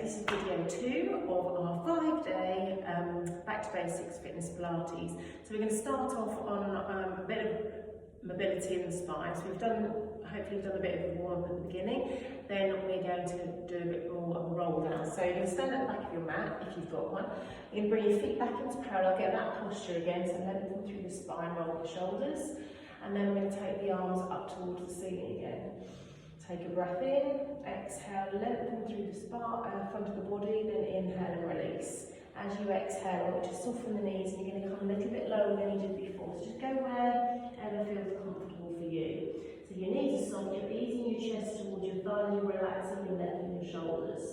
this is video 2 of our 5-day Back to Basics Fitness Pilates. So we're going to start off on a bit of mobility in the spine. So hopefully we've done a bit of a warm up at the beginning. Then we're going to do a bit more of a roll down. So you're going to stand at the back of your mat, if you've got one. You're going to bring your feet back into parallel, get that posture again, so lengthen through the spine, roll the shoulders. And then we're going to take the arms up towards the ceiling again. Take a breath in, exhale, lengthen through the front of the body, then inhale and release. As you exhale, I want you to soften the knees and you're going to come a little bit lower than you did before. So just go wherever feels comfortable for you. So your knees are soft, you're easing your chest towards your thighs, you're relaxing your neck and your shoulders.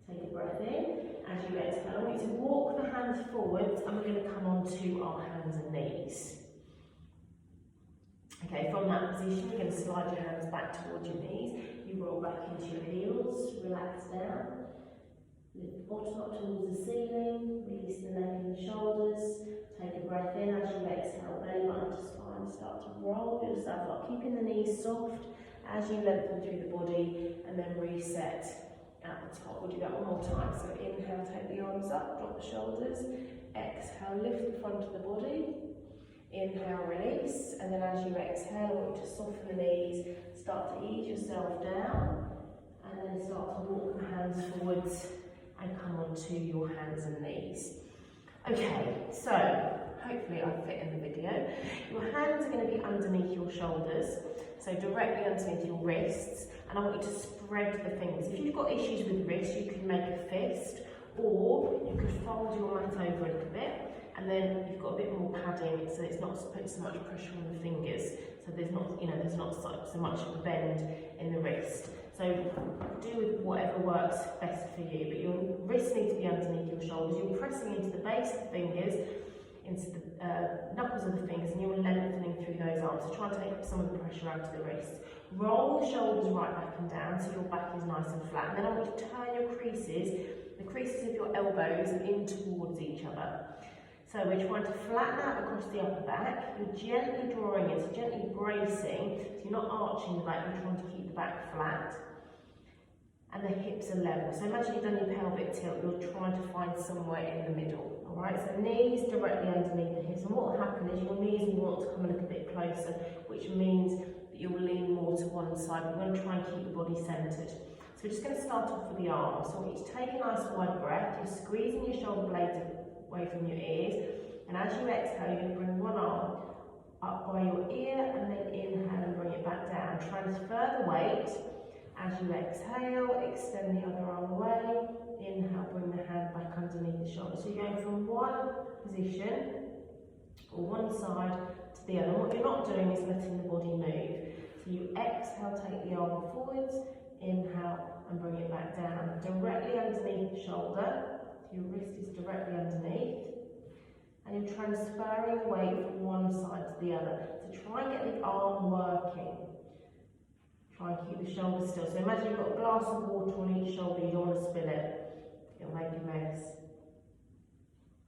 Take a breath in. As you exhale, I want you to walk the hands forwards and we're going to come onto our hands and knees. Okay, from that position, you're going to slide your hands back towards your knees. You roll back into your heels, relax down. Lift the bottom up towards the ceiling, release the neck and the shoulders. Take a breath in as you exhale, belly button to spine. Start to roll yourself up, keeping the knees soft as you lengthen through the body, and then reset at the top. We'll do that one more time. So inhale, take the arms up, drop the shoulders. Exhale, lift the front of the body. Inhale, release, and then as you exhale, I want you to soften the knees, start to ease yourself down, and then start to walk the hands forwards and come onto your hands and knees. Okay, so hopefully I fit in the video. Your hands are going to be underneath your shoulders, so directly underneath your wrists, and I want you to spread the fingers. If you've got issues with wrists, you can make a fist, or you could fold your mat over a little bit. And then you've got a bit more padding, so it's not putting so much pressure on the fingers. So there's not so much of a bend in the wrist. So do with whatever works best for you. But your wrists need to be underneath your shoulders. You're pressing into the base of the fingers, into the knuckles of the fingers, and you're lengthening through those arms. So try and take some of the pressure out of the wrists. Roll the shoulders right back and down so your back is nice and flat. And then I want you to turn your creases, the creases of your elbows, in towards each other. So we're trying to flatten out across the upper back. You're gently drawing in, so gently bracing. So you're not arching the back, you're trying to keep the back flat. And the hips are level. So imagine you've done your pelvic tilt, you're trying to find somewhere in the middle. Alright, so knees directly underneath the hips. And what will happen is your knees will want to come a little bit closer, which means that you'll lean more to one side. We're going to try and keep the body centred. So we're just going to start off with the arms. So I want you to take a nice wide breath. You're squeezing your shoulder blades away from your ears, and as you exhale, you're going to bring one arm up by your ear and then inhale and bring it back down. Transfer the weight. As you exhale, extend the other arm away. Inhale, bring the hand back underneath the shoulder. So you're going from one position or one side to the other. And what you're not doing is letting the body move. So you exhale, take the arm forwards, inhale and bring it back down. Directly underneath the shoulder. Your wrist is directly underneath, and you're transferring the weight from one side to the other. So try and get the arm working. Try and keep the shoulder still. So imagine you've got a glass of water on each shoulder, you don't want to spill it. It'll make a mess.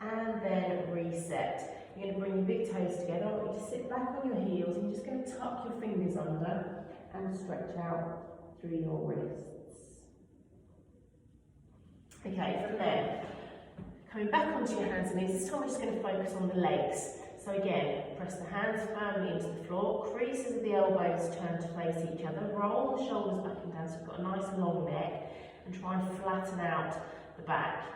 And then reset. You're going to bring your big toes together. I want you to sit back on your heels, and you're just going to tuck your fingers under and stretch out through your wrists. Okay, from there, coming back onto your hands and knees, this time we're just going to focus on the legs. So again, press the hands firmly into the floor, creases of the elbows turn to face each other, roll the shoulders back and down so you've got a nice long neck, and try and flatten out the back.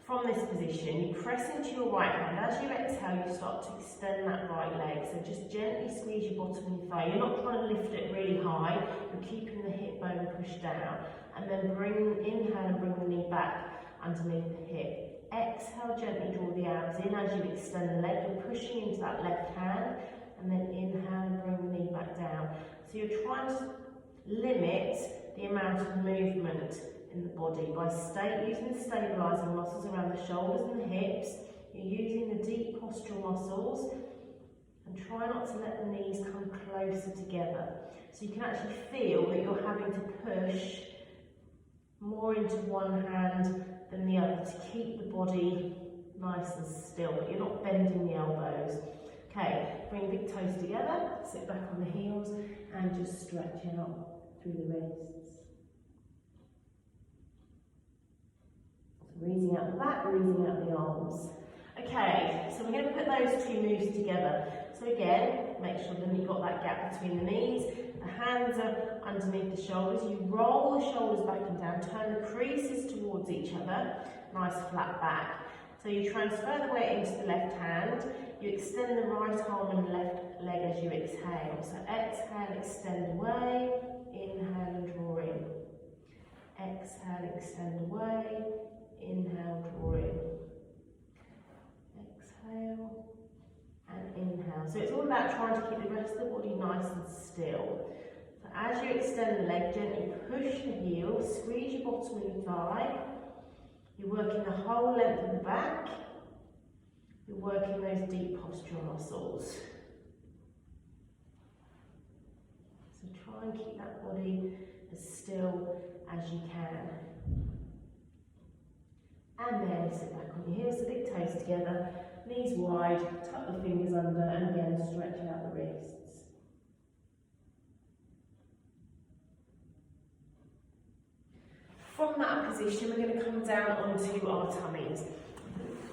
From this position, you press into your right hand. As you exhale, you start to extend that right leg. So just gently squeeze your bottom of your thigh. You're not trying to lift it really high, you're keeping the hip bone pushed down. And then inhale and bring the knee back underneath the hip. Exhale, gently draw the abs in as you extend the leg. You're pushing into that left hand, and then inhale and bring the knee back down. So you're trying to limit the amount of movement in the body by using the stabilising muscles around the shoulders and the hips. You're using the deep postural muscles, and try not to let the knees come closer together. So you can actually feel that you're having to push more into one hand than the other to keep the body nice and still, but you're not bending the elbows. Okay, bring your big toes together, sit back on the heels, and just stretch out through the wrists. out the back, releasing out the arms. Okay, so we're going to put those two moves together. So again, make sure that you've got that gap between the knees. The hands are underneath the shoulders. You roll the shoulders back and down, turn the creases towards each other. Nice flat back. So you transfer the weight into the left hand. You extend the right arm and left leg as you exhale. So exhale, extend away. Inhale and draw in. Exhale, extend away. Inhale, draw in. Exhale and inhale. So it's all about trying to keep the rest of the body nice and still. So as you extend the leg, gently push the heel, squeeze your bottom of your thigh. You're working the whole length of the back. You're working those deep postural muscles. So try and keep that body as still as you can. And then sit back on your heels, the big toes together, knees wide, tuck the fingers under, and again stretch out the wrists. From that position, we're going to come down onto our tummies.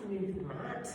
Move the mat.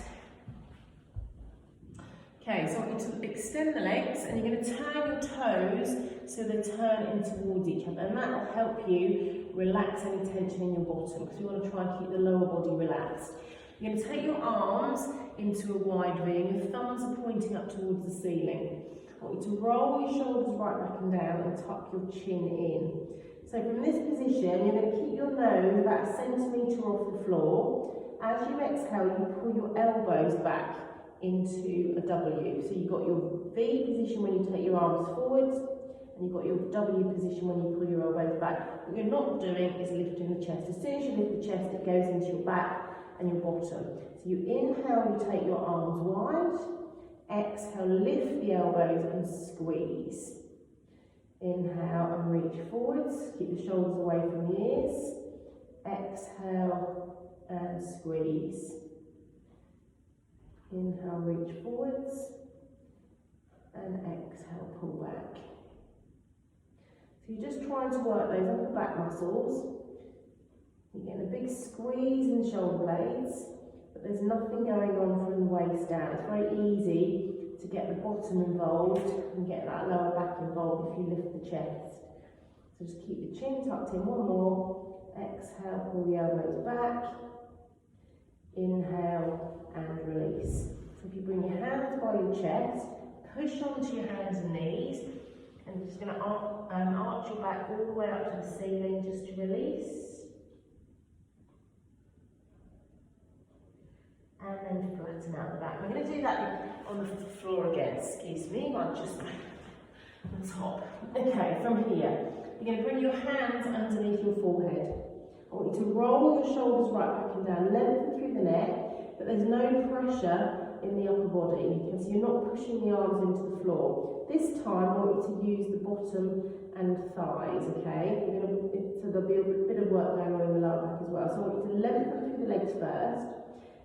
Okay, so I want you to extend the legs, and you're going to turn your toes so they turn in towards each other, and that will help you relax any tension in your bottom, because you want to try and keep the lower body relaxed. You're going to take your arms into a wide V, and your thumbs are pointing up towards the ceiling. I want you to roll your shoulders right back and down and tuck your chin in. So from this position, you're going to keep your nose about a centimetre off the floor. As you exhale, you pull your elbows back into a W. So you've got your V position when you take your arms forwards, and you've got your W position when you pull your elbows back. What you're not doing is lifting the chest. As soon as you lift the chest, it goes into your back and your bottom. So you inhale, you take your arms wide. Exhale, lift the elbows and squeeze. Inhale and reach forwards. Keep the shoulders away from the ears. Exhale and squeeze. Inhale, reach forwards. And exhale, pull back. So you're just trying to work those upper back muscles. You're getting a big squeeze in the shoulder blades, but there's nothing going on from the waist down. It's very easy to get the bottom involved and get that lower back involved if you lift the chest. So just keep the chin tucked in. One more. Exhale, pull the elbows back. Inhale and release. So if you bring your hands by your chest, push onto your hands and knees, and you're just going to arch your back all the way up to the ceiling just to release. And then flatten out the back. We're going to do that on the floor again. Excuse me, I'm just on top. Okay, from here, you're going to bring your hands underneath your forehead. I want you to roll your shoulders right back and down, lengthen through the neck, but there's no pressure in the upper body, so you're not pushing the arms into the floor. This time, I want you to use the bottom and thighs, okay? So there'll be a bit of work going on in the lower back as well. So I want you to lengthen through the legs first.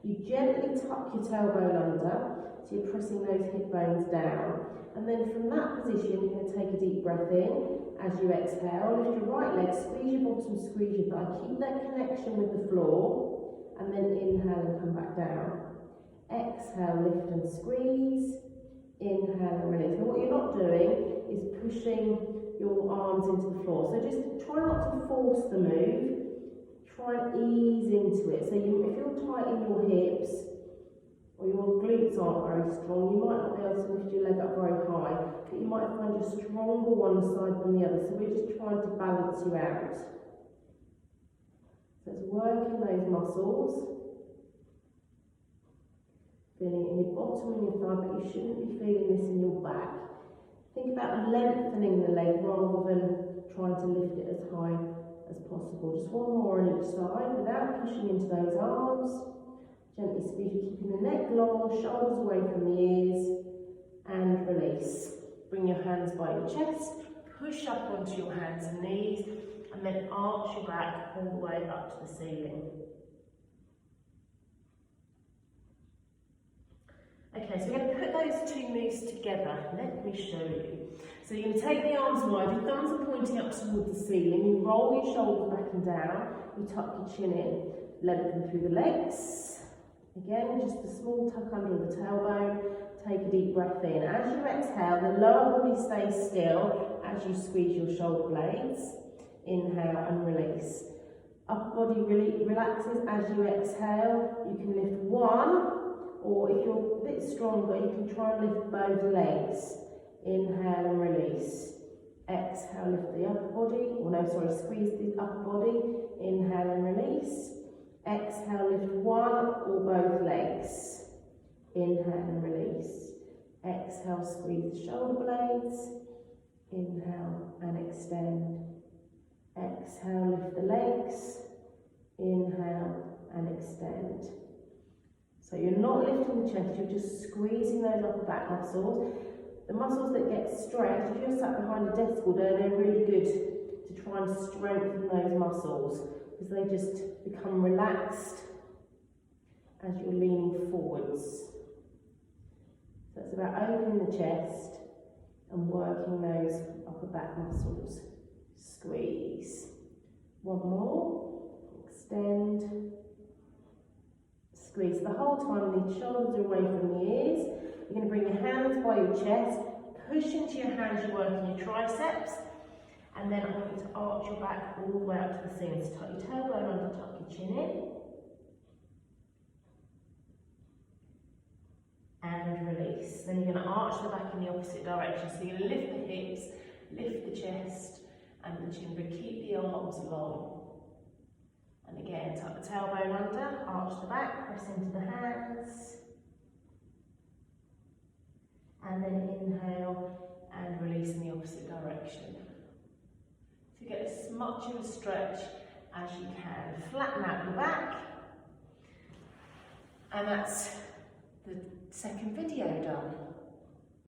You gently tuck your tailbone under, so you're pressing those hip bones down. And then from that position, you're going to take a deep breath in. As you exhale, lift your right leg, squeeze your bottom, squeeze your thigh. Keep that connection with the floor, and then inhale and come back down. Exhale, lift and squeeze. Inhale and release. Now what you're not doing is pushing your arms into the floor. So just try not to force the move. Try and ease into it. So if you're tight in your hips, or your glutes aren't very strong, you might not be able to lift your leg up very high, but you might find you're stronger one side than the other. So we're just trying to balance you out. So it's working those muscles. Feeling it in your bottom and your thigh, but you shouldn't be feeling this in your back. Think about lengthening the leg rather than trying to lift it as high as possible. Just one more on each side without pushing into those arms. Gently squeeze, you're keeping the neck long, shoulders away from the ears, and release. Bring your hands by your chest, push up onto your hands and knees, and then arch your back all the way up to the ceiling. Okay, so we're going to put those two moves together. Let me show you. So you're going to take the arms wide, your thumbs are pointing up towards the ceiling, you roll your shoulders back and down, you tuck your chin in, lengthen through the legs. Again, just a small tuck under the tailbone, take a deep breath in. As you exhale, the lower body stays still as you squeeze your shoulder blades. Inhale and release. Upper body really relaxes as you exhale. You can lift one, or if you're a bit stronger, you can try and lift both legs. Inhale and release. Exhale, lift the upper body, squeeze the upper body. Inhale and release. Exhale, lift one or both legs. Inhale and release. Exhale, squeeze the shoulder blades. Inhale and extend. Exhale, lift the legs. Inhale and extend. So you're not lifting the chest, you're just squeezing those upper back muscles. The muscles that get stretched, if you're sat behind a desk all day, they're really good to try and strengthen those muscles because they just become relaxed as you're leaning forwards. So it's about opening the chest and working those upper back muscles. Squeeze. One more. Extend. Squeeze the whole time, the shoulders are away from the ears. You're going to bring your hands by your chest, push into your hands, you're working your triceps, and then I want you to arch your back all the way up to the ceiling. So tuck your tailbone under, tuck your chin in, and release. Then you're going to arch the back in the opposite direction. So you're going to lift the hips, lift the chest, and the chin, but keep the arms long. And again, tuck the tailbone under, arch the back, press into the hands. And then inhale and release in the opposite direction. So get as much of a stretch as you can. Flatten out your back. And that's the second video done.